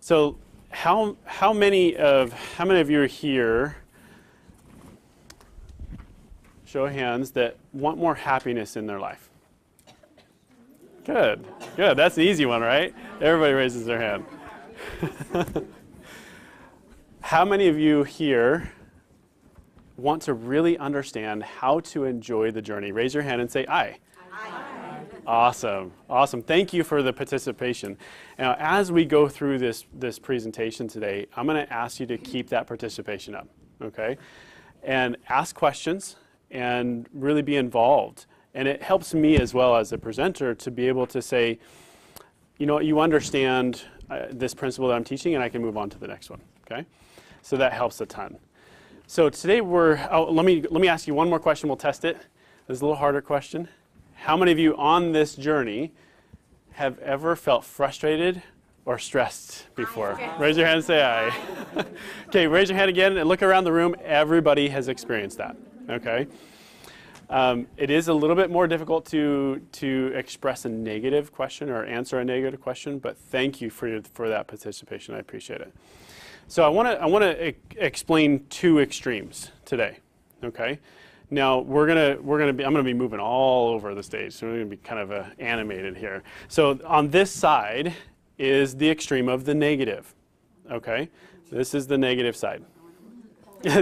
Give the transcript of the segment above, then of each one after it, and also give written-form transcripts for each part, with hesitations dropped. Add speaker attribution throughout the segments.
Speaker 1: So how many of you are here, show of hands, that want more happiness in their life? Good. Good. That's an easy one, right? Everybody raises their hand. How many of you here want to really understand how to enjoy the journey? Raise your hand and say aye. Aye. Awesome. Awesome. Thank you for the participation. Now, as we go through this presentation today, I'm going to ask you to keep that participation up, okay? And ask questions and really be involved. And it helps me as well as a presenter to be able to say, you know, you understand this principle that I'm teaching, and I can move on to the next one, okay? So that helps a ton. So today let me ask you one more question. We'll test it. This is a little harder question. How many of you on this journey have ever felt frustrated or stressed before? Raise your hand and say aye. Okay, raise your hand again and look around the room. Everybody has experienced that, okay? It is a little bit more difficult to express a negative question or answer a negative question, but thank you for that participation. I appreciate it. So I want to explain two extremes today. Okay. Now I'm gonna be moving all over the stage, so we're gonna be kind of animated here. So on this side is the extreme of the negative. Okay. This is the negative side. Yeah,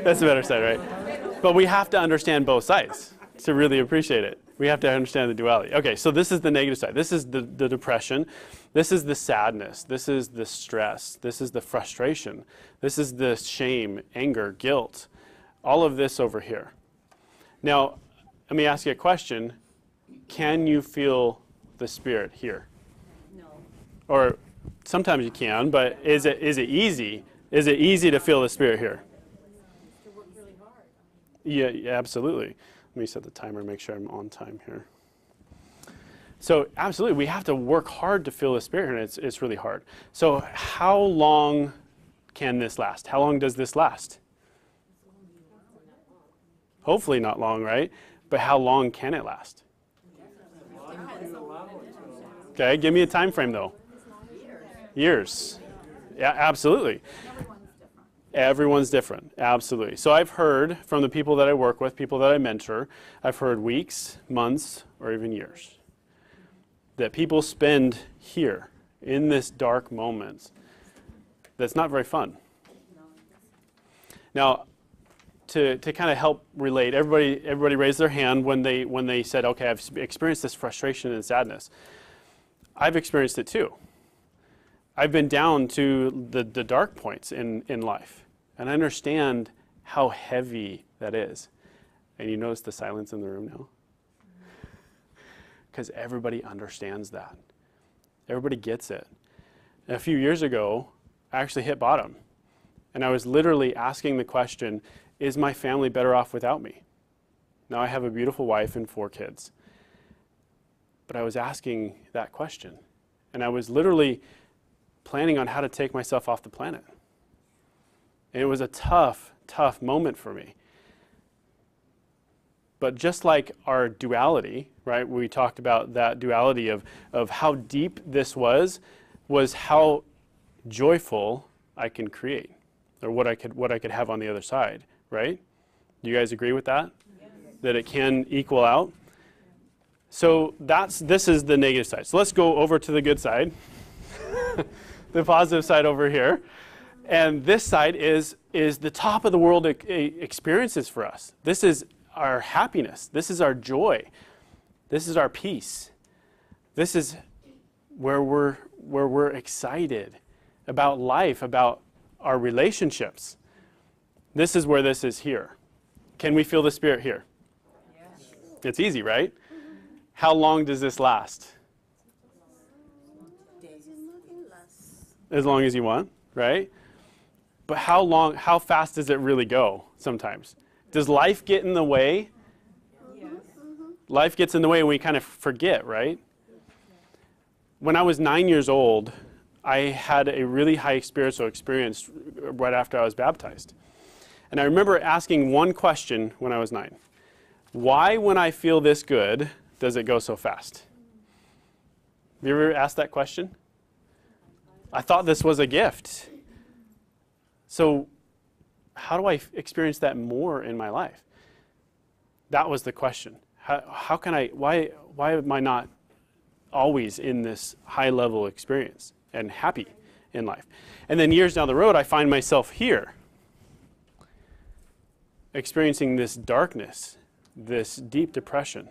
Speaker 1: that's the better side, right? But we have to understand both sides to really appreciate it. We have to understand the duality. Okay, so this is the negative side. This is the depression. This is the sadness. This is the stress. This is the frustration. This is the shame, anger, guilt. All of this over here. Now, let me ask you a question. Can you feel the Spirit here?
Speaker 2: No.
Speaker 1: Or sometimes you can, but is it easy? Is it easy to feel the Spirit here?
Speaker 2: To work really hard.
Speaker 1: Yeah, absolutely. Let me set the timer and make sure I'm on time here. So absolutely, we have to work hard to feel the Spirit, and it's really hard. So how long can this last? How long does this last? Hopefully not long, right? But how long can it last? Okay, give me a time frame though. Years. Yeah, absolutely. Everyone's different, absolutely. So I've heard from the people that I work with, people that I mentor, I've heard weeks, months, or even years. That people spend here, in this dark moment, that's not very fun. Now, to kind of help relate, everybody raised their hand when they said, okay, I've experienced this frustration and sadness. I've experienced it too. I've been down to the dark points in life. And I understand how heavy that is. And you notice the silence in the room now? Because everybody understands that. Everybody gets it. And a few years ago, I actually hit bottom. And I was literally asking the question, is my family better off without me? Now I have a beautiful wife and 4 kids. But I was asking that question. And I was literally planning on how to take myself off the planet. And it was a tough, tough moment for me. But just like our duality, right, we talked about that duality of how deep this was how joyful I can create, or what I could have on the other side, right? Do you guys agree with that? Yes. That it can equal out? So this is the negative side. So let's go over to the good side. The positive side over here. And this side is the top of the world experiences for us. This is our happiness. This is our joy. This is our peace. This is where we're excited about life, about our relationships. This is where this is here. Can we feel the Spirit here? Yes. It's easy, right? How long does this last? As long as you want, right? But how fast does it really go sometimes? Does life get in the way? Yes. Life gets in the way and we kind of forget, right? When I was 9 years old, I had a really high spiritual experience right after I was baptized. And I remember asking one question when I was 9. Why, when I feel this good, does it go so fast? Have you ever asked that question? I thought this was a gift. So how do I experience that more in my life? That was the question. How can I, why am I not always in this high level experience and happy in life? And then years down the road, I find myself here, experiencing this darkness, this deep depression.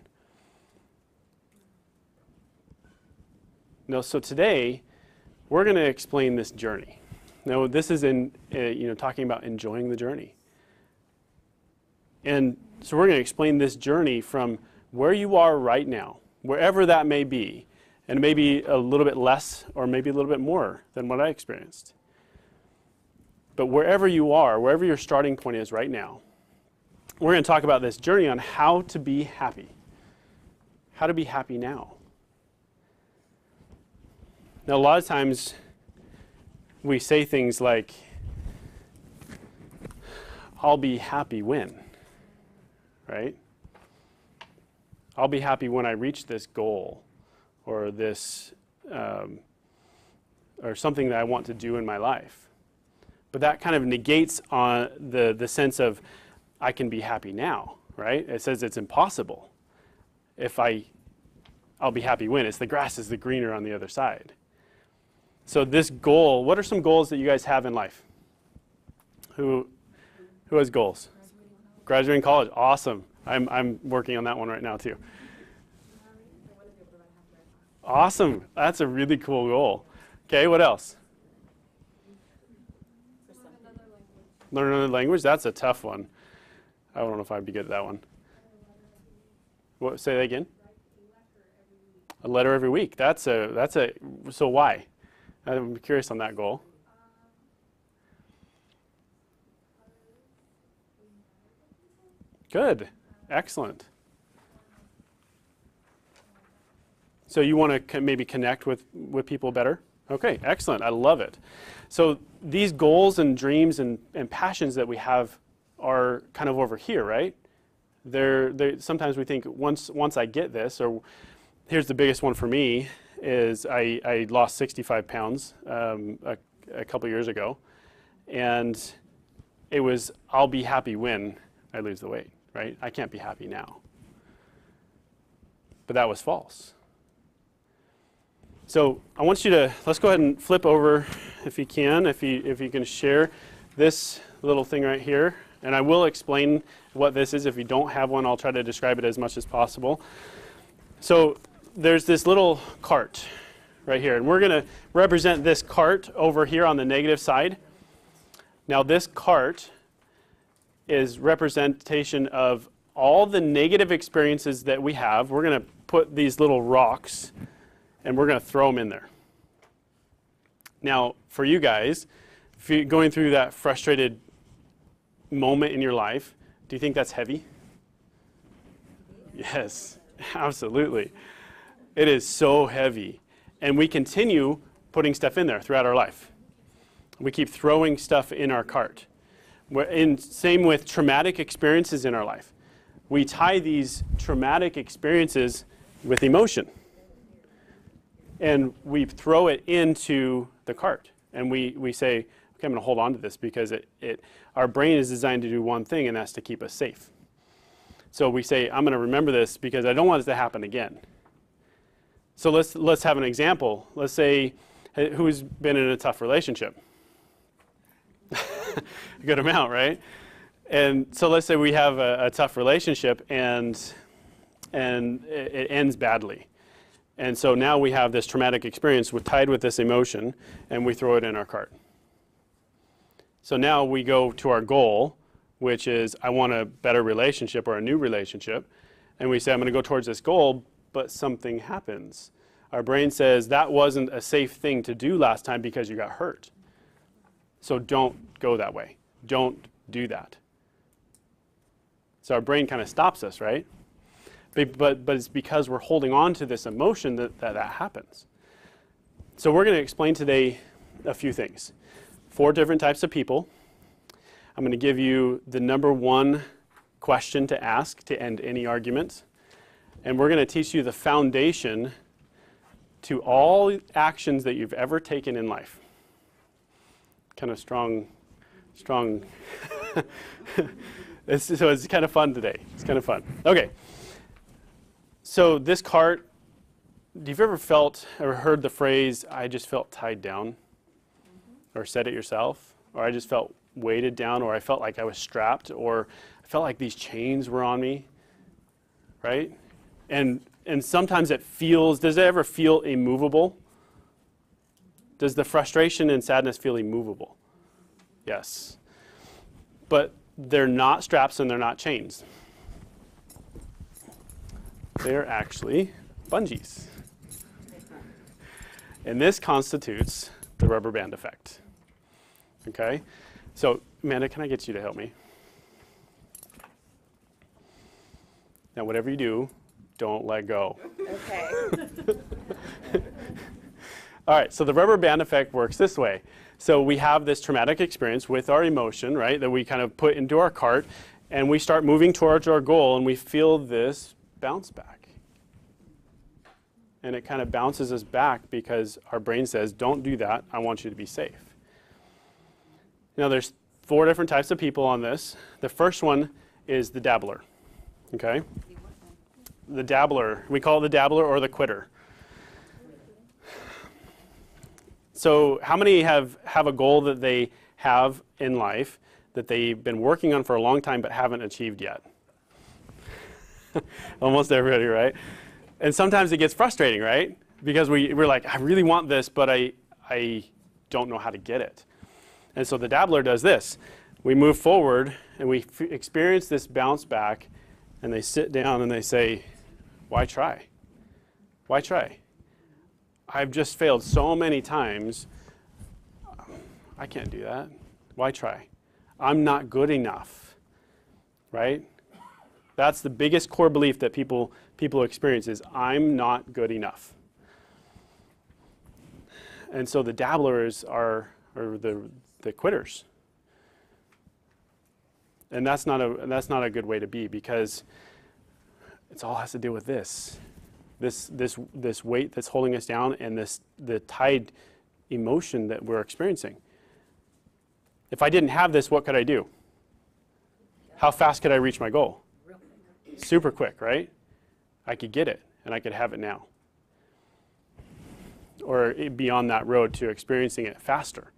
Speaker 1: Now, so today, we're going to explain this journey. Now, this is talking about enjoying the journey. And so we're going to explain this journey from where you are right now, wherever that may be, and maybe a little bit less or maybe a little bit more than what I experienced. But wherever you are, wherever your starting point is right now, we're going to talk about this journey on how to be happy. How to be happy now. Now, a lot of times we say things like, I'll be happy when, right? I'll be happy when I reach this goal or this, or something that I want to do in my life. But that kind of negates on the sense of I can be happy now, right? It says it's impossible. I'll be happy when it's the grass is the greener on the other side. So this goal, what are some goals that you guys have in life? Who has goals? Graduating college, awesome. I'm working on that one right now too. Awesome, that's a really cool goal. Okay, what else? Learn another language, that's a tough one. I don't know if I'd be good at that one. What, say that again? A letter every week. So why? I'm curious on that goal. Good. Excellent. So you want to maybe connect with people better? Okay, excellent. I love it. So these goals and dreams and passions that we have are kind of over here, right? Sometimes we think once I get this, or here's the biggest one for me, is I lost 65 pounds a couple years ago, and it was I'll be happy when I lose the weight, right? I can't be happy now. But that was false. So I want you to, let's go ahead and flip over if you can, if you can share this little thing right here. And I will explain what this is. If you don't have one, I'll try to describe it as much as possible. So there's this little cart right here, and we're going to represent this cart over here on the negative side. Now this cart is representation of all the negative experiences that we have. We're going to put these little rocks and we're going to throw them in there. Now for you guys, if you're going through that frustrated moment in your life, do you think that's heavy? Yes, absolutely. It is so heavy. And we continue putting stuff in there throughout our life. We keep throwing stuff in our cart. Same with traumatic experiences in our life. We tie these traumatic experiences with emotion. And we throw it into the cart. And we say, okay, I'm going to hold on to this because our brain is designed to do one thing, and that's to keep us safe. So we say, I'm going to remember this because I don't want it to happen again. So let's have an example. Let's say, who's been in a tough relationship? A good amount, right? And so let's say we have a tough relationship and it ends badly. And so now we have this traumatic experience tied with this emotion, and we throw it in our cart. So now we go to our goal, which is I want a better relationship or a new relationship. And we say, I'm going to go towards this goal, but something happens. Our brain says that wasn't a safe thing to do last time because you got hurt. So don't go that way. Don't do that. So our brain kind of stops us, right? But it's because we're holding on to this emotion that happens. So we're going to explain today a few things. 4 different types of people. I'm going to give you the number 1 question to ask to end any argument. And we're going to teach you the foundation to all actions that you've ever taken in life. kind of strong. So it's kind of fun today. It's kind of fun. Okay. So this cart, have you ever felt or heard the phrase, I just felt tied down? Or said it yourself? Or I just felt weighted down, or I felt like I was strapped, or I felt like these chains were on me, right? And sometimes it feels, does it ever feel immovable? Does the frustration and sadness feel immovable? Yes. But they're not straps and they're not chains. They're actually bungees. And this constitutes the rubber band effect. Okay? So, Amanda, can I get you to help me? Now, whatever you do, don't let go.
Speaker 3: Okay.
Speaker 1: All right, so the rubber band effect works this way. So we have this traumatic experience with our emotion, right, that we kind of put into our cart, and we start moving towards our goal, and we feel this bounce back. And it kind of bounces us back because our brain says, don't do that, I want you to be safe. Now there's 4 different types of people on this. The first one is the dabbler, okay? The dabbler, we call it the dabbler or the quitter. So how many have a goal that they have in life that they've been working on for a long time but haven't achieved yet? Almost everybody, right? And sometimes it gets frustrating, right? Because we're like, I really want this, but I don't know how to get it. And so the dabbler does this. We move forward and we experience this bounce back, and they sit down and they say, why try? Why try? I've just failed so many times. I can't do that. Why try? I'm not good enough, right? That's the biggest core belief that people experience is I'm not good enough. And so the dabblers are the quitters. And that's not a good way to be, because it all has to do with this weight that's holding us down, and the tied emotion that we're experiencing. If I didn't have this, what could I do? How fast could I reach my goal? Super quick, right? I could get it, and I could have it now. Or be on that road to experiencing it faster.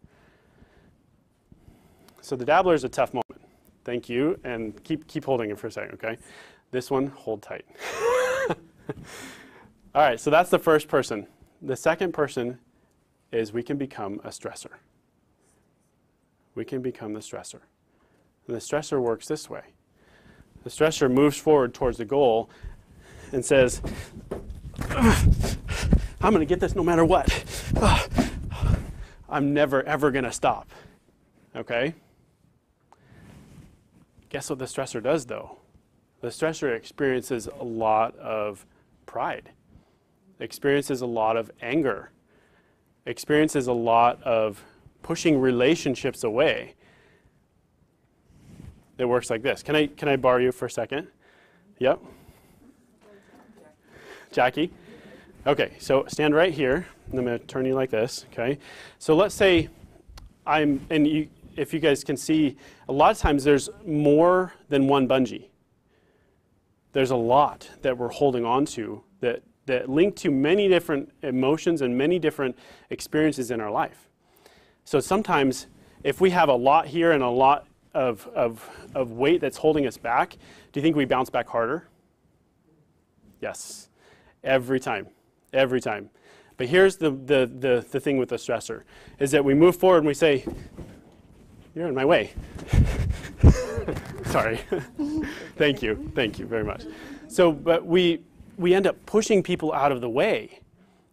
Speaker 1: So the dabbler is a tough moment. Thank you, and keep holding it for a second, okay? This one, hold tight. All right, so that's the first person. The second person is we can become a stressor. We can become the stressor. And the stressor works this way. The stressor moves forward towards the goal and says, I'm going to get this no matter what. I'm never, ever going to stop. Okay? Guess what the stressor does, though? The stressor experiences a lot of pride, experiences a lot of anger, experiences a lot of pushing relationships away. It works like this. Can I borrow you for a second? Yep. Jackie? Okay, so stand right here. I'm going to turn you like this, okay? So let's say if you guys can see, a lot of times there's more than one bungee. There's a lot that we're holding on to that link to many different emotions and many different experiences in our life. So sometimes if we have a lot here and a lot of weight that's holding us back, do you think we bounce back harder? Yes, every time, every time. But here's the thing with the stressor, is that we move forward and we say, you're in my way. Sorry. Thank you very much. So, but we end up pushing people out of the way,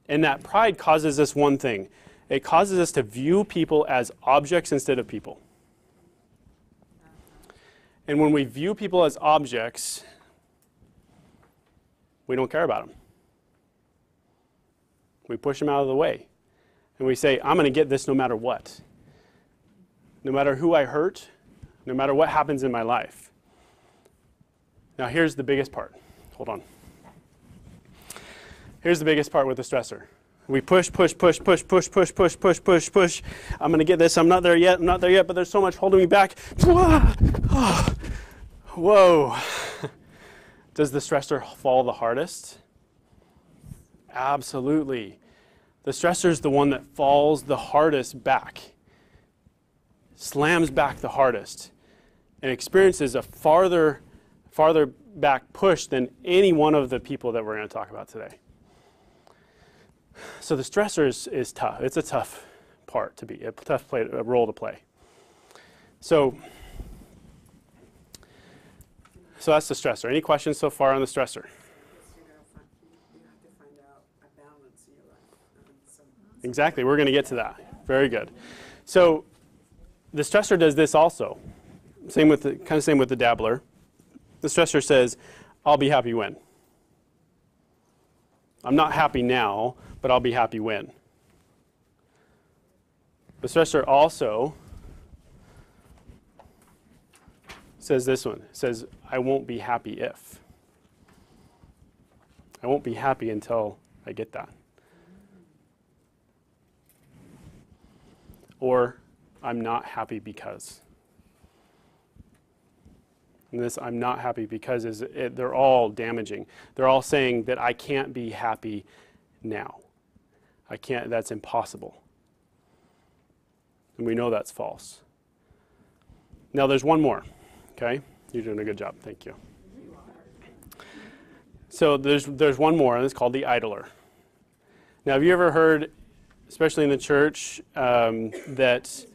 Speaker 1: and that pride causes us one thing. It causes us to view people as objects instead of people. And when we view people as objects, we don't care about them. We push them out of the way. And we say, I'm going to get this no matter what. No matter who I hurt, no matter what happens in my life. Now here's the biggest part. Hold on. Here's the biggest part with the stressor. We push, push, push, push, push, push, push, push, push, push. I'm going to get this. I'm not there yet. I'm not there yet, but there's so much holding me back. Whoa. Does the stressor fall the hardest? Absolutely. The stressor is the one that falls the hardest back, slams back the hardest, and experiences a farther back push than any one of the people that we're going to talk about today. So the stressor is tough. It's a tough part to be, a tough role to play. So that's the stressor. Any questions so far on the stressor?
Speaker 3: You have to find out a balance in your life.
Speaker 1: Exactly. We're going to get to that. Very good. So the stressor does this also. Same with the dabbler. The stressor says, "I'll be happy when." I'm not happy now, but I'll be happy when. The stressor also says this one. It says, "I won't be happy if." I won't be happy until I get that. Or, "I'm not happy because." And this "I'm not happy because" they're all damaging. They're all saying that I can't be happy now. I can't, that's impossible. And we know that's false. Now there's one more, okay? You're doing a good job, thank you. So there's one more, and it's called the idler. Now have you ever heard, especially in the church, that,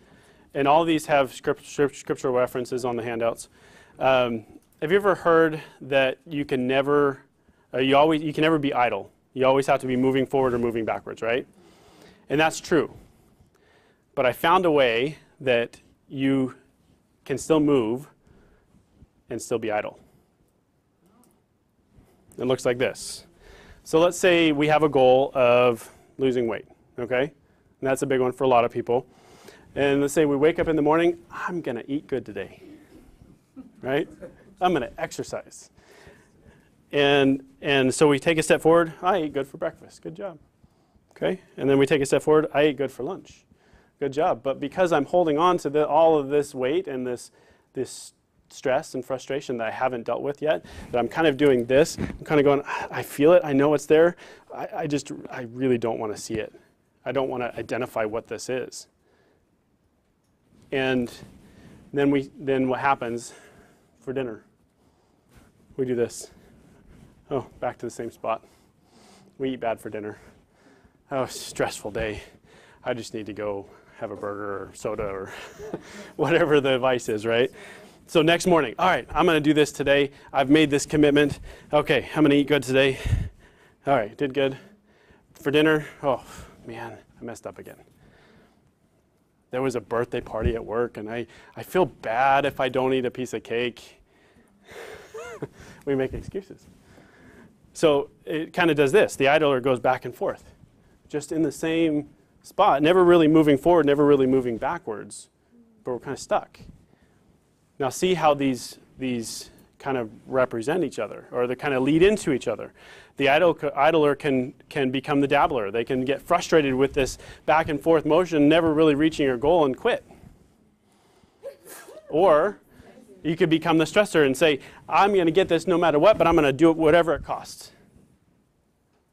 Speaker 1: and all of these have scriptural references on the handouts. Have you ever heard that you can never be idle? You always have to be moving forward or moving backwards, right? And that's true. But I found a way that you can still move and still be idle. It looks like this. So let's say we have a goal of losing weight, okay? And that's a big one for a lot of people. And let's say we wake up in the morning, "I'm going to eat good today." Right? I'm going to exercise. And so we take a step forward. I ate good for breakfast. Good job. Okay? And then we take a step forward. I ate good for lunch. Good job. But because I'm holding on to all of this weight and this stress and frustration that I haven't dealt with yet, that I'm kind of doing this, I'm kind of going, I feel it. I know it's there. I really don't want to see it. I don't want to identify what this is. And then what happens for dinner? We do this. Oh, back to the same spot. We eat bad for dinner. Oh, stressful day. I just need to go have a burger or soda or whatever the vice is, right? So next morning, all right, I'm going to do this today. I've made this commitment. Okay, I'm going to eat good today. All right, did good. For dinner, oh, man, I messed up again. There was a birthday party at work, and I feel bad if I don't eat a piece of cake. We make excuses. So it kind of does this. The idler goes back and forth, just in the same spot, never really moving forward, never really moving backwards, but we're kind of stuck. Now see how these kind of represent each other, or they kind of lead into each other. The idler can become the dabbler. They can get frustrated with this back and forth motion, never really reaching your goal, and quit. Or you could become the stressor and say, I'm going to get this no matter what, but I'm going to do it whatever it costs.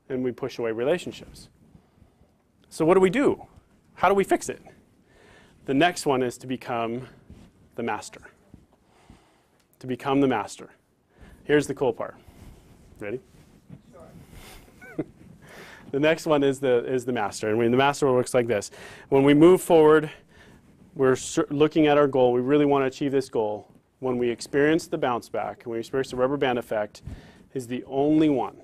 Speaker 1: And we push away relationships. So what do? How do we fix it? The next one is to become the master. To become the master. Here's the cool part. Ready? Sure. The next one is the master. And the master looks like this. When we move forward, we're looking at our goal. We really want to achieve this goal. When we experience the bounce back, when we experience the rubber band effect, is the only one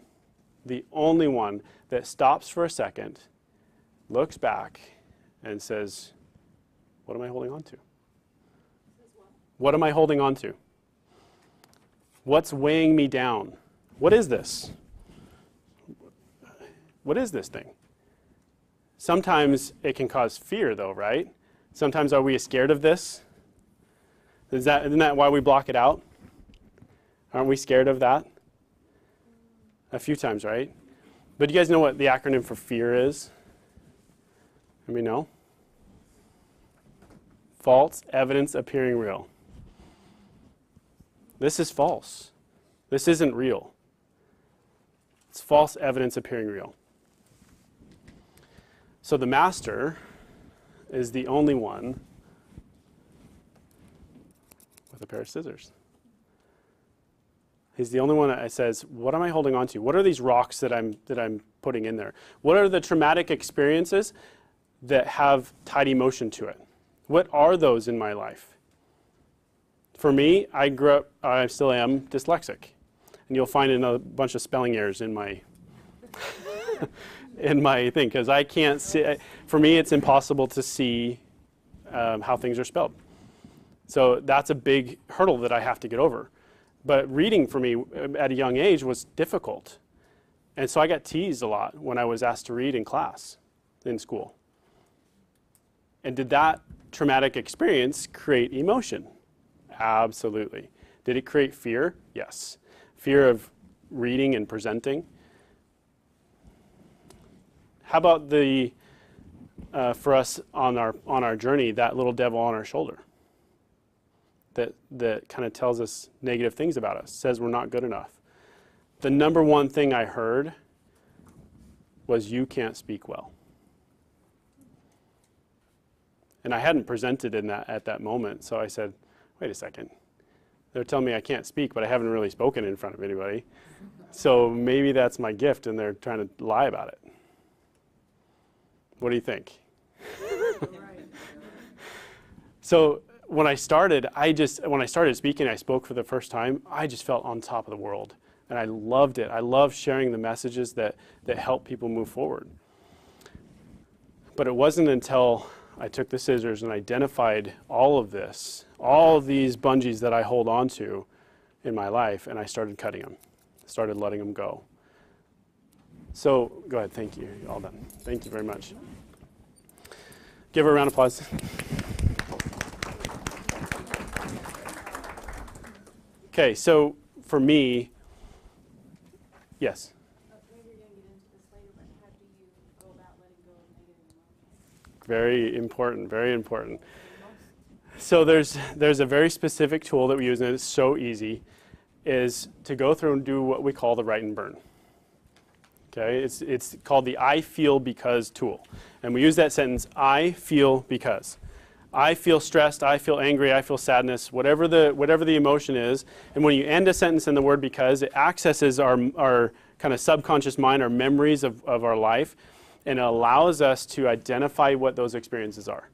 Speaker 1: that stops for a second, looks back, and says, what am I holding on to? What am I holding on to? What's weighing me down? What is this? What is this thing? Sometimes it can cause fear, though, right? Sometimes are we scared of this? Isn't that why we block it out? Aren't we scared of that? A few times, right? But you guys know what the acronym for fear is? Let me know. False evidence appearing real. This is false. This isn't real. It's false evidence appearing real. So the master is the only one with a pair of scissors. He's the only one that says, what am I holding on to? What are these rocks that I'm putting in there? What are the traumatic experiences that have tied emotion to it? What are those in my life? For me, I still am dyslexic. And you'll find a bunch of spelling errors in my in my thing, because I can't see. For me, it's impossible to see how things are spelled. So that's a big hurdle that I have to get over. But reading for me at a young age was difficult. And so I got teased a lot when I was asked to read in class, in school. And did that traumatic experience create emotion? Absolutely. Did it create fear? Yes. Fear of reading and presenting. How about for us on our journey, that little devil on our shoulder that kind of tells us negative things about us, says we're not good enough? The number one thing I heard was, you can't speak well. And I hadn't presented at that moment, so I said, wait a second. They're telling me I can't speak, but I haven't really spoken in front of anybody. So maybe that's my gift, and they're trying to lie about it. What do you think? So when I started speaking, I spoke for the first time, I just felt on top of the world. And I loved it. I love sharing the messages that help people move forward. But it wasn't until I took the scissors and identified all of these bungees that I hold on to in my life, and I started cutting them, started letting them go. So, go ahead, thank you. All done. Thank you very much. Give her a round of applause. Okay, so for me, yes?
Speaker 2: Maybe you're going to get into this later, but how do you go about letting go of negative emotions?
Speaker 1: Very important, very important. So there's a very specific tool that we use, and it's so easy, is to go through and do what we call the write and burn. Okay, it's called the I feel because tool. And we use that sentence, I feel because. I feel stressed, I feel angry, I feel sadness, whatever the emotion is. And when you end a sentence in the word because, it accesses our kind of subconscious mind, our memories of our life, and it allows us to identify what those experiences are.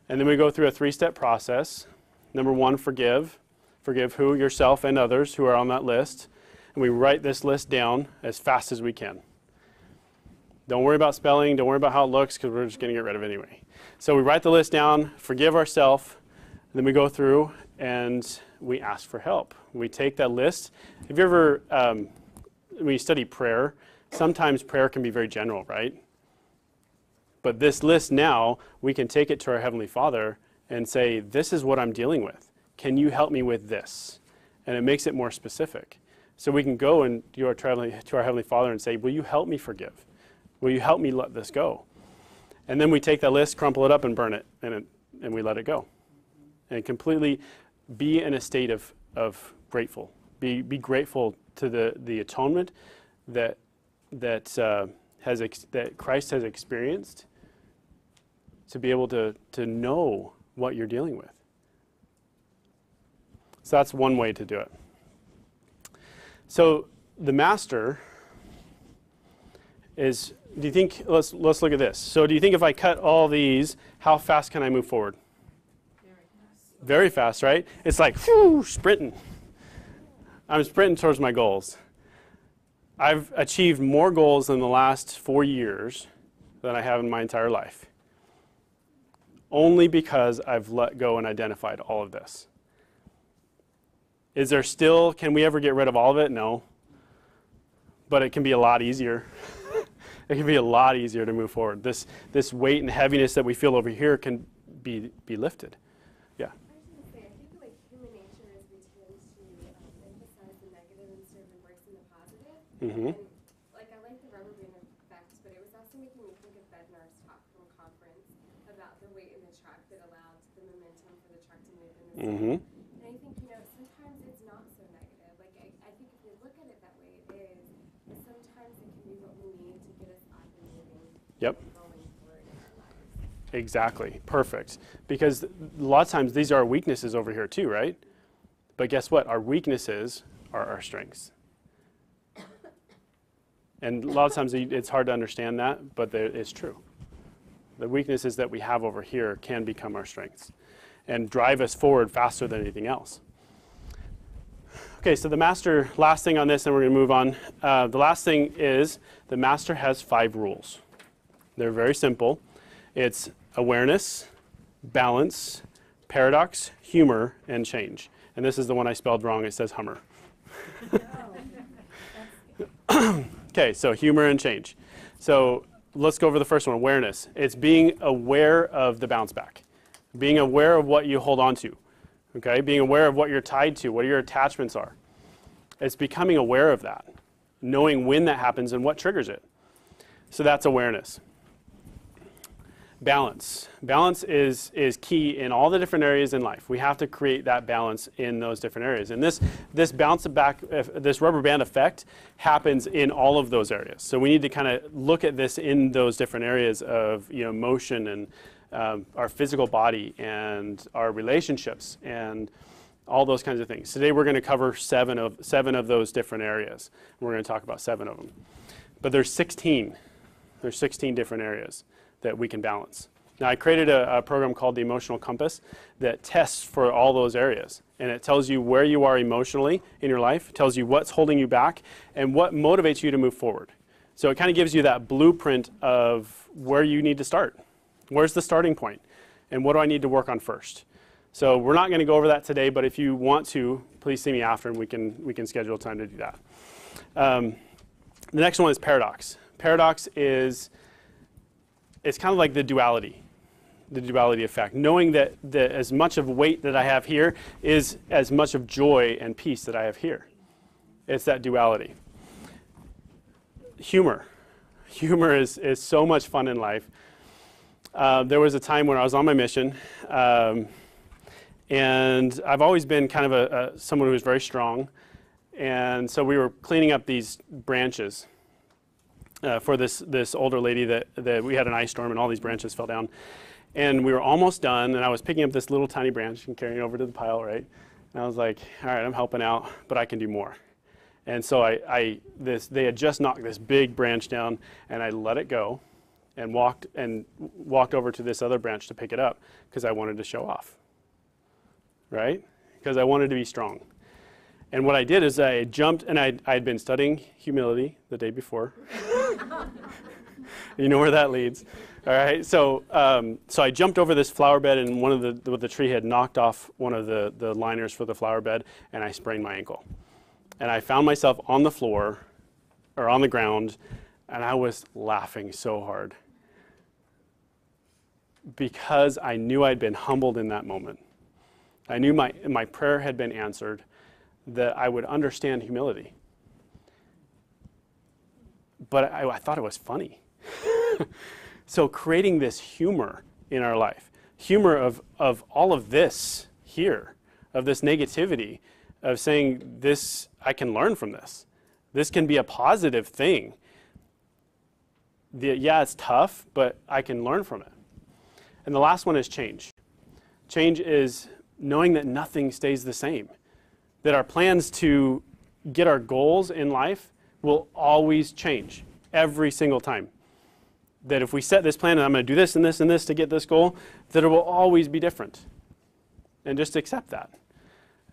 Speaker 1: And then we go through a 3-step process. Number 1, forgive. Forgive who? Yourself and others who are on that list. And we write this list down as fast as we can. Don't worry about spelling, don't worry about how it looks, because we're just going to get rid of it anyway. So we write the list down, forgive ourselves, then we go through and we ask for help. We take that list. Have you ever, when you study prayer, sometimes prayer can be very general, right? But this list now, we can take it to our Heavenly Father and say, this is what I'm dealing with. Can you help me with this? And it makes it more specific. So we can go and to our Heavenly Father and say, will you help me forgive? Will you help me let this go? And then we take that list, crumple it up, and burn it, and we let it go. And completely be in a state of grateful. Be grateful to the atonement that Christ has experienced, to be able to know what you're dealing with. So that's one way to do it. So the master is, do you think, let's look at this. So do you think if I cut all these, how fast can I move forward? Very fast, right? It's like, whew, sprinting. I'm sprinting towards my goals. I've achieved more goals in the last 4 years than I have in my entire life. Only because I've let go and identified all of this. Is there still, can we ever get rid of all of it? No. But it can be a lot easier. It can be a lot easier to move forward. This weight and heaviness that we feel over here can be lifted. Yeah.
Speaker 4: I was going to say, I think like human nature is we tend to emphasize the negative instead of embracing the positive.
Speaker 1: Mm-hmm.
Speaker 4: And like I like the rubber band effect, but it was also making me think of Bednar's talk from a conference. that allowed the momentum for the truck to move in this
Speaker 1: Mm-hmm.
Speaker 4: And I think, sometimes it's not so negative. Like, I think if we look at it that way, it is. But sometimes it can be what we need to get us up and moving
Speaker 1: Yep.
Speaker 4: and going forward in our lives.
Speaker 1: Exactly. Perfect. Because a lot of times these are our weaknesses over here too, right? But guess what? Our weaknesses are our strengths. And a lot of times it's hard to understand that, but it's true. The weaknesses that we have over here can become our strengths and drive us forward faster than anything else. Okay, so the master, last thing on this, and we're going to move on. The last thing is the master has 5 rules. They're very simple. It's awareness, balance, paradox, humor, and change. And this is the one I spelled wrong. It says Hummer. Okay, so humor and change. So let's go over the first one, awareness. It's being aware of the bounce back. Being aware of what you hold on to. Okay, being aware of what you're tied to, what your attachments are. It's becoming aware of that. Knowing when that happens and what triggers it. So that's awareness. Balance. Balance is key in all the different areas in life. We have to create that balance in those different areas. And this bounce back, this rubber band effect happens in all of those areas. So we need to kind of look at this in those different areas of motion and our physical body and our relationships and all those kinds of things. Today we're going to cover seven of those different areas. We're going to talk about 7 of them. But there's 16. There's 16 different areas that we can balance. Now I created a program called the Emotional Compass that tests for all those areas. And it tells you where you are emotionally in your life, it tells you what's holding you back, and what motivates you to move forward. So it kind of gives you that blueprint of where you need to start. Where's the starting point? And what do I need to work on first? So we're not going to go over that today, but if you want to, please see me after and we can schedule time to do that. The next one is paradox. Paradox is, it's kind of like the duality effect. Knowing that as much of weight that I have here is as much of joy and peace that I have here. It's that duality. Humor. Humor is so much fun in life. There was a time when I was on my mission, and I've always been kind of someone who was very strong. And so we were cleaning up these branches for this older lady that we had an ice storm and all these branches fell down. And we were almost done, and I was picking up this little tiny branch and carrying it over to the pile, right? And I was like, all right, I'm helping out, but I can do more. And so they had just knocked this big branch down, and I let it go and walked over to this other branch to pick it up because I wanted to show off, right? Because I wanted to be strong. And what I did is I jumped, and I had been studying humility the day before. You know where that leads. All right, so I jumped over this flower bed, and the tree had knocked off one of the liners for the flower bed, and I sprained my ankle. And I found myself on the floor, or on the ground, and I was laughing so hard because I knew I'd been humbled in that moment. I knew my prayer had been answered, that I would understand humility. But I thought it was funny. So creating this humor in our life, humor of all of this here, of this negativity, of saying this, I can learn from this. This can be a positive thing. Yeah, it's tough, but I can learn from it. And the last one is change. Change is knowing that nothing stays the same. That our plans to get our goals in life will always change every single time. That if we set this plan and I'm going to do this and this and this to get this goal, that it will always be different. And just accept that.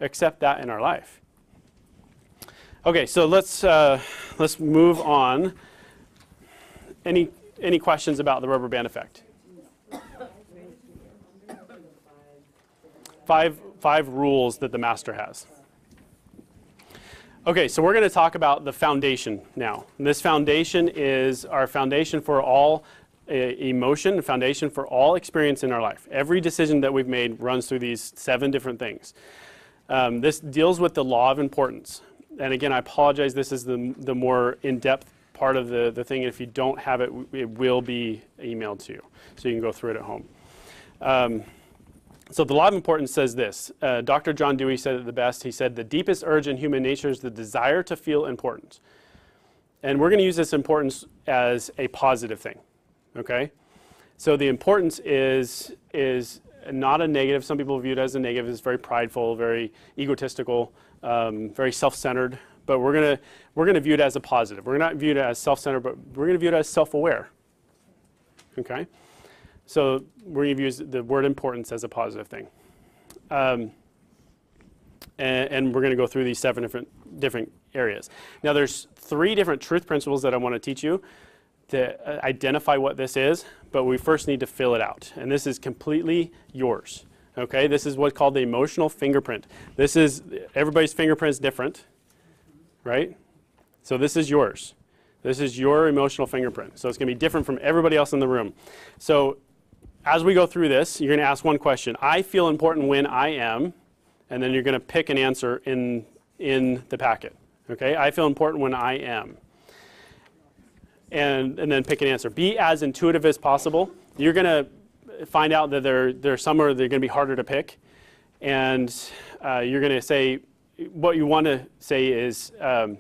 Speaker 1: Accept that in our life. Okay, so let's move on. Any questions about the rubber band effect? Five rules that the master has. Okay, so we're going to talk about the foundation now. And this foundation is our foundation for all emotion, the foundation for all experience in our life. Every decision that we've made runs through these 7 different things. This deals with the law of importance. And again, I apologize, this is the more in-depth part of the thing. If you don't have it, it will be emailed to you, so you can go through it at home. So the law of importance says this. Dr. John Dewey said it the best. He said, the deepest urge in human nature is the desire to feel important. And we're going to use this importance as a positive thing, okay? So the importance is not a negative. Some people view it as a negative. It's very prideful, very egotistical, very self-centered. But we're gonna view it as a positive. We're not view it as self-centered, but we're going to view it as self-aware, okay? So we're going to use the word importance as a positive thing. And we're going to go through these 7 different areas. Now there's 3 different truth principles that I want to teach you to identify what this is, but we first need to fill it out. And this is completely yours, okay? This is what's called the emotional fingerprint. This is, everybody's fingerprint is different, right? So this is yours. This is your emotional fingerprint. So it's going to be different from everybody else in the room. So as we go through this, you're going to ask one question. I feel important when I am, and then you're going to pick an answer in the packet. Okay? I feel important when I am. And then pick an answer. Be as intuitive as possible. You're going to find out that there are some that are going to be harder to pick. And you're going to say, what you want to say is, I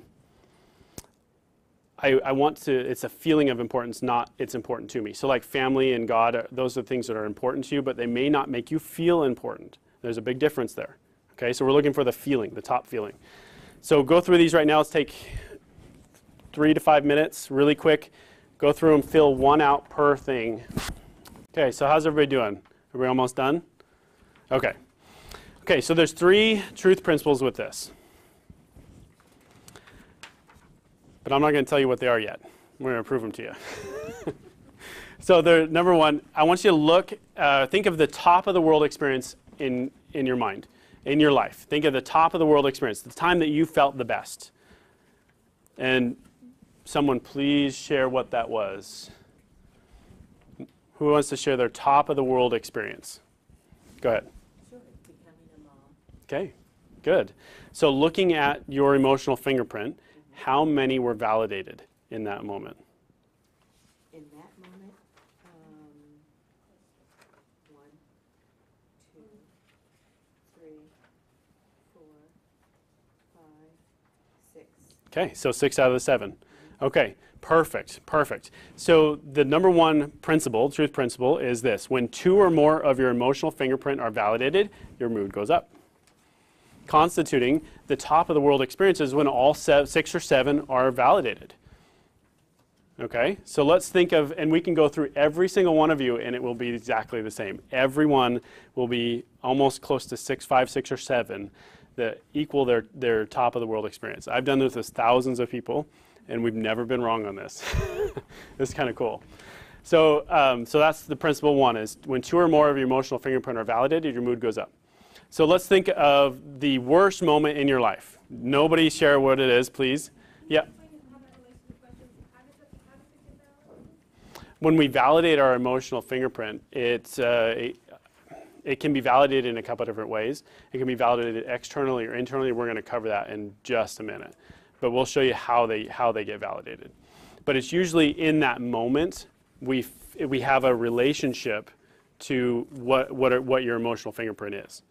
Speaker 1: want to, it's a feeling of importance, not it's important to me. So like family and God, those are things that are important to you, but they may not make you feel important. There's a big difference there. Okay, so we're looking for the feeling, the top feeling. So go through these right now. Let's take 3 to 5 minutes, really quick. Go through them, fill 1 out per thing. Okay, so how's everybody doing? Are we almost done? Okay. Okay, so there's 3 truth principles with this. But I'm not going to tell you what they are yet. We're going to prove them to you. So number 1, I want you to look, think of the top of the world experience in your mind, in your life. Think of the top of the world experience, the time that you felt the best. And someone please share what that was. Who wants to share their top of the world experience? Go ahead.
Speaker 5: Sure, becoming a mom.
Speaker 1: Okay, good. So looking at your emotional fingerprint, how many were validated in that moment?
Speaker 5: In that moment, 1, 2, 3, 4, 5, 6.
Speaker 1: Okay, so 6 out of the 7. Okay, perfect, perfect. So the number 1 principle, truth principle, is this. When 2 or more of your emotional fingerprint are validated, your mood goes up. Constituting the top of the world experiences when all 6 or 7 are validated. Okay, so let's think of, and we can go through every single one of you and it will be exactly the same. Everyone will be almost close to 6, 5, 6, or 7 that equal their top of the world experience. I've done this with thousands of people and we've never been wrong on this. This is kind of cool. So, so that's the principle 1 is when 2 or more of your emotional fingerprint are validated, your mood goes up. So let's think of the worst moment in your life. Nobody share what it is, please. Yeah. When we validate our emotional fingerprint, it can be validated in a couple of different ways. It can be validated externally or internally. We're going to cover that in just a minute. But we'll show you how they get validated. But it's usually in that moment we have a relationship to what your emotional fingerprint is.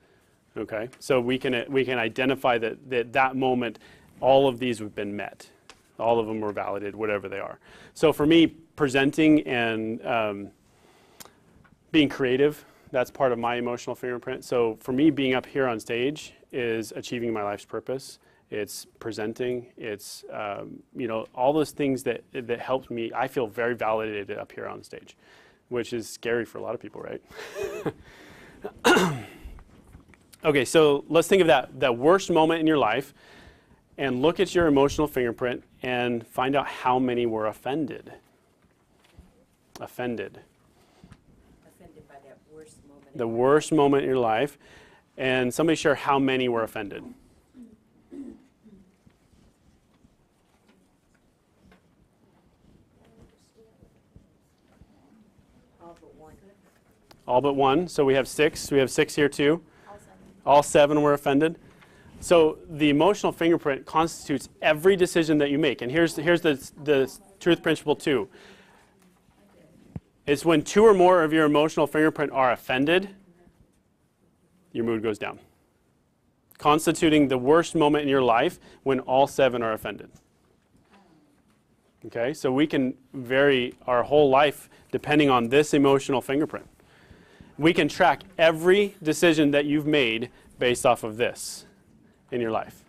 Speaker 1: Okay, so we can identify that moment, all of these have been met. All of them were validated, whatever they are. So for me, presenting and being creative, that's part of my emotional fingerprint. So for me, being up here on stage is achieving my life's purpose. It's presenting. It's all those things that helped me. I feel very validated up here on stage, which is scary for a lot of people, right? Okay, so let's think of that worst moment in your life and look at your emotional fingerprint and find out how many were offended. Offended.
Speaker 5: Offended by that worst moment.
Speaker 1: The worst moment in your life. And somebody share how many were offended.
Speaker 5: All but 1.
Speaker 1: All but 1. So we have 6. We have 6 here too. All 7 were offended. So the emotional fingerprint constitutes every decision that you make. And here's the truth principle 2. It's when 2 or more of your emotional fingerprint are offended, your mood goes down. Constituting the worst moment in your life when all 7 are offended. Okay, so we can vary our whole life depending on this emotional fingerprint. We can track every decision that you've made based off of this in your life.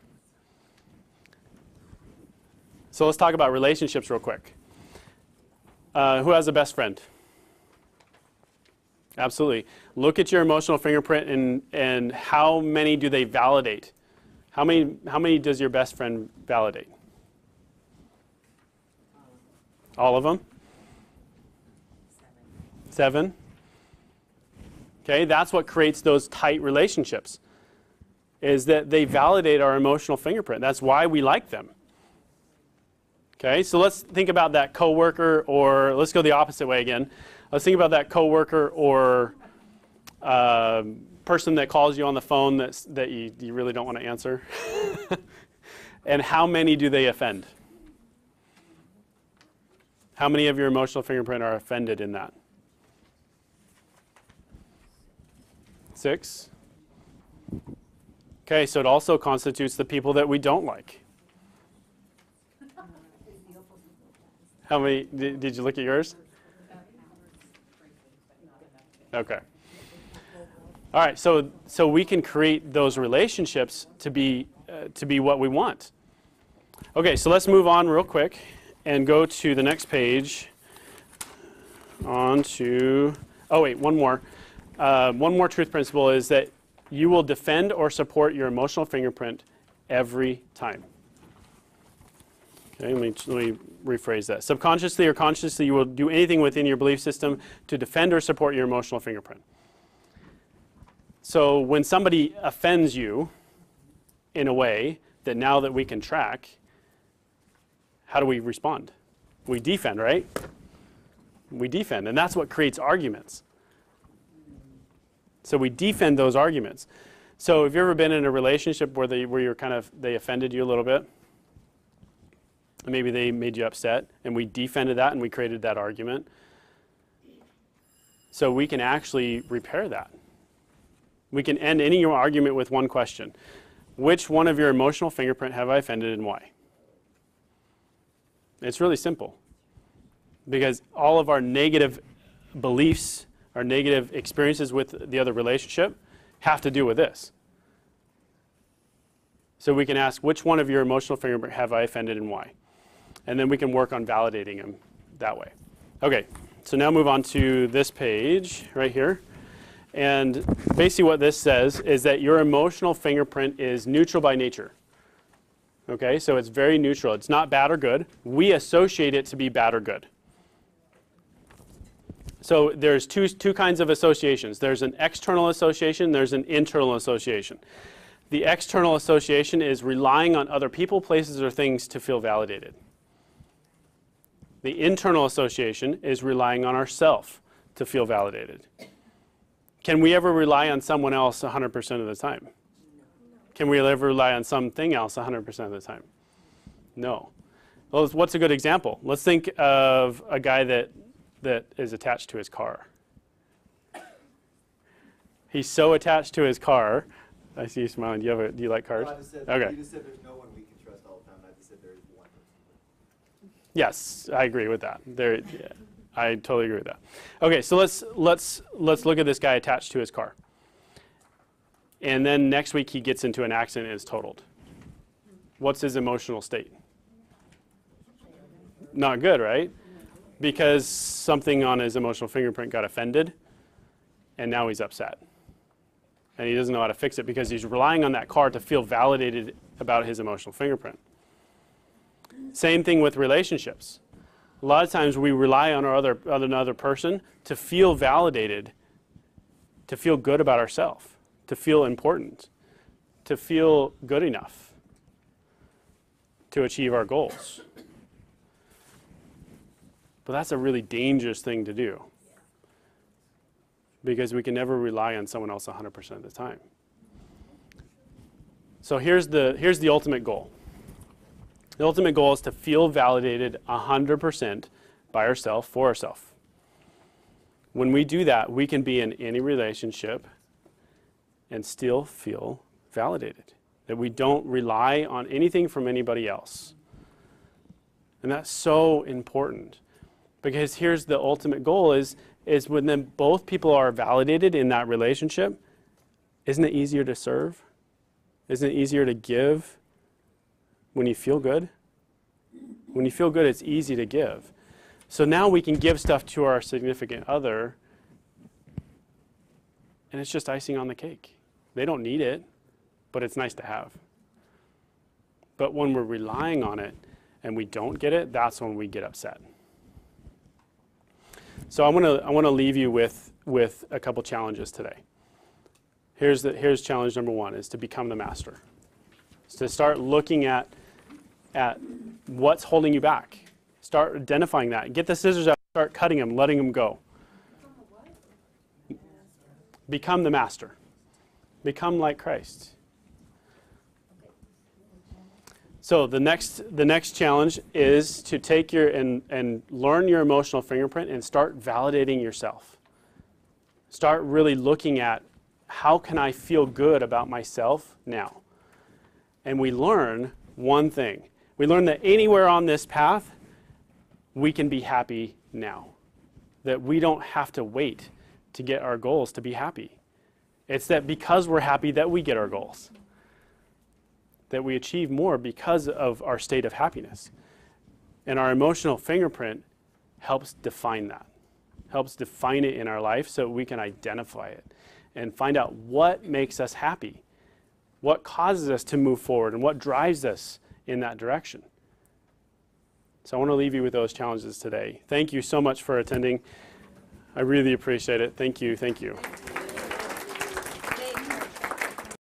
Speaker 1: So let's talk about relationships real quick. Who has a best friend? Absolutely. Look at your emotional fingerprint and how many do they validate? How many does your best friend validate? All of them? 7. Okay, that's what creates those tight relationships, is that they validate our emotional fingerprint. That's why we like them. Okay, so let's think about that coworker, or let's go the opposite way again. Let's think about that coworker or person that calls you on the phone that you really don't want to answer. And how many do they offend? How many of your emotional fingerprint are offended in that? 6? Okay, so it also constitutes the people that we don't like. How many, did you look at yours? Okay. All right, so we can create those relationships to be what we want. Okay, so let's move on real quick and go to the next page. On to, oh wait, one more. One more truth principle is that you will defend or support your emotional fingerprint every time. Okay, let me rephrase that. Subconsciously or consciously, you will do anything within your belief system to defend or support your emotional fingerprint. So when somebody offends you in a way that now that we can track, how do we respond? We defend, right? We defend, and that's what creates arguments. So we defend those arguments. So have you ever been in a relationship where they offended you a little bit? Maybe they made you upset, and we defended that and we created that argument. So we can actually repair that. We can end any argument with one question. Which one of your emotional fingerprint have I offended and why? It's really simple. Because all of our negative beliefs, our negative experiences with the other relationship have to do with this. So we can ask, which one of your emotional fingerprint have I offended and why? And then we can work on validating them that way. Okay, so now move on to this page right here. And basically what this says is that your emotional fingerprint is neutral by nature. Okay, so it's very neutral. It's not bad or good. We associate it to be bad or good. So there's two kinds of associations. There's an external association, there's an internal association. The external association is relying on other people, places, or things to feel validated. The internal association is relying on ourselves to feel validated. Can we ever rely on someone else 100% of the time? Can we ever rely on something else 100% of the time? No. Well, what's a good example? Let's think of a guy that is attached to his car. He's so attached to his car. I see you smiling. Do you like cars?
Speaker 6: No, I just said,
Speaker 1: okay.
Speaker 6: You just said there's no one we can trust all the time. I just said there is one.
Speaker 1: Yes, I agree with that. Yeah, I totally agree with that. Okay, so let's look at this guy attached to his car. And then next week he gets into an accident and is totaled. What's his emotional state? Not good, right? Because something on his emotional fingerprint got offended, and now he's upset. And he doesn't know how to fix it because he's relying on that car to feel validated about his emotional fingerprint. Same thing with relationships. A lot of times we rely on another person to feel validated, to feel good about ourselves, to feel important, to feel good enough to achieve our goals. But that's a really dangerous thing to do because we can never rely on someone else 100% of the time. So here's the ultimate goal. The ultimate goal is to feel validated 100% by ourselves, for ourselves. When we do that, we can be in any relationship and still feel validated. That we don't rely on anything from anybody else. And that's so important. Because here's the ultimate goal is when then both people are validated in that relationship, isn't it easier to serve? Isn't it easier to give when you feel good? When you feel good, it's easy to give. So now we can give stuff to our significant other, and it's just icing on the cake. They don't need it, but it's nice to have. But when we're relying on it and we don't get it, that's when we get upset. So I want to leave you with a couple challenges today. Here's challenge number 1 is to become the master. It's to start looking at what's holding you back. Start identifying that. Get the scissors out, start cutting them, letting them go. Become the master. Become like Christ. So the next challenge is to take your and learn your emotional fingerprint and start validating yourself. Start really looking at how can I feel good about myself now? And we learn one thing. We learn that anywhere on this path, we can be happy now. That we don't have to wait to get our goals to be happy. It's that because we're happy that we get our goals. That we achieve more because of our state of happiness. And our emotional fingerprint helps define that. Helps define it in our life so we can identify it and find out what makes us happy. What causes us to move forward and what drives us in that direction. So I want to leave you with those challenges today. Thank you so much for attending. I really appreciate it. Thank you. Thank you.